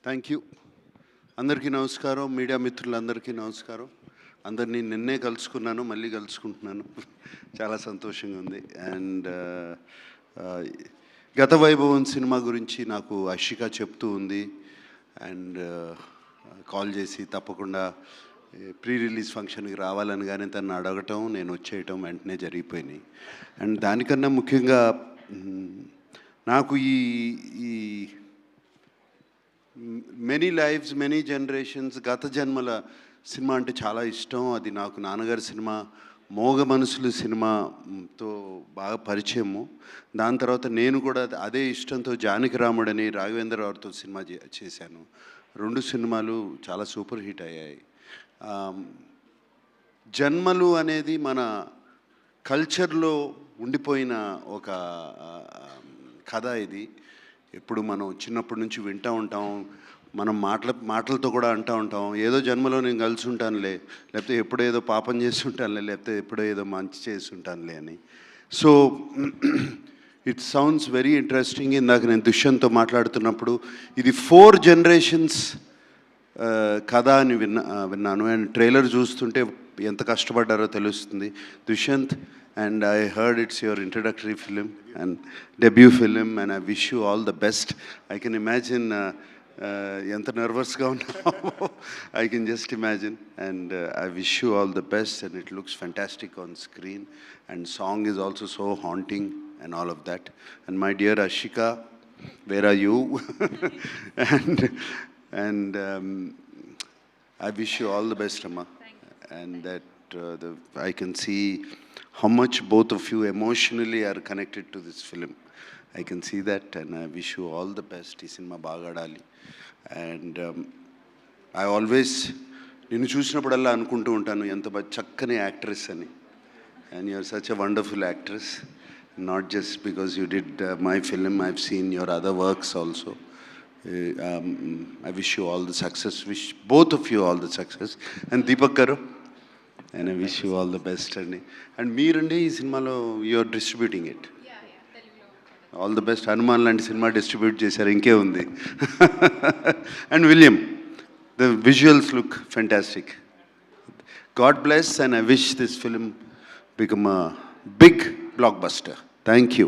Thank you. అందరికీ నమస్కారం, media మిత్రులందరికీ నమస్కారం. అందరినీ నిన్నే కలుసుకున్నాను, మళ్ళీ కలుసుకుంటున్నాను. చాలా సంతోషంగా ఉంది. అండ్ గత వైభవం సినిమా గురించి నాకు అషిక చెప్తూ ఉంది. అండ్ కాల్ చేసి తప్పకుండా ప్రీ రిలీజ్ ఫంక్షన్కి రావాలని కానీ తను అడగటం, నేను వచ్చేయటం వెంటనే జరిగిపోయినాయి. అండ్ దానికన్నా ముఖ్యంగా నాకు ఈ మెనీ లైఫ్స్ మెనీ జనరేషన్స్ గత జన్మల సినిమా అంటే చాలా ఇష్టం. అది నాకు నాన్నగారి సినిమా మోగ మనసులు సినిమాతో బాగా పరిచయము. దాని తర్వాత నేను కూడా అదే ఇష్టంతో జానకి రాముడని రాఘవేంద్రరావుతో సినిమా చేశాను. 2 సినిమాలు చాలా సూపర్ హిట్ అయ్యాయి. జన్మలు అనేది మన కల్చర్లో ఉండిపోయిన ఒక కథ. ఇది ఎప్పుడు మనం చిన్నప్పటి నుంచి వింటూ ఉంటాం. మనం మాటలతో కూడా అంటూ ఉంటాం, ఏదో జన్మలో నేను కలిసి ఉంటానులే, లేకపోతే ఎప్పుడో ఏదో పాపం చేసి ఉంటానులే, లేకపోతే ఎప్పుడో ఏదో మంచి చేసి ఉంటానులే అని. So it sounds very interesting. ఇందాక నేను దుష్యంత్తో మాట్లాడుతున్నప్పుడు ఇది 4 జనరేషన్స్ కథ అని విన్నాను. అండ్ ట్రైలర్ చూస్తుంటే ఎంత కష్టపడ్డారో తెలుస్తుంది. Dushyant, and I heard it's your introductory film and debut film, and I wish you all the best. I can imagine ఎంత నర్వస్గా ఉన్నామో I can just imagine, and I wish you all the best, and it looks fantastic on screen, and song is also so haunting and all of that. And my dear Ashika, where are you? and I wish you all the best, Amma. And that I can see how much both of you emotionally are connected to this film. I can see that, and I wish you all the best. Ee cinema baga adali. And I always ninnu chusinappudalla anukuntu untanu enta chakkani actress ani, and you are such a wonderful actress. Not just because you did my film, I've seen your other works also. I wish you all the success, wish both of you all the success. And Deepak garu, and I wish you all the best. And మీరండి ఈ సినిమాలో you are distributing it. All the best. Hanuman లాంటి cinema distribute చేశారు, ఇంకే ఉంది. And William, the visuals look fantastic. God bless, and I wish this film become a big blockbuster. Thank you.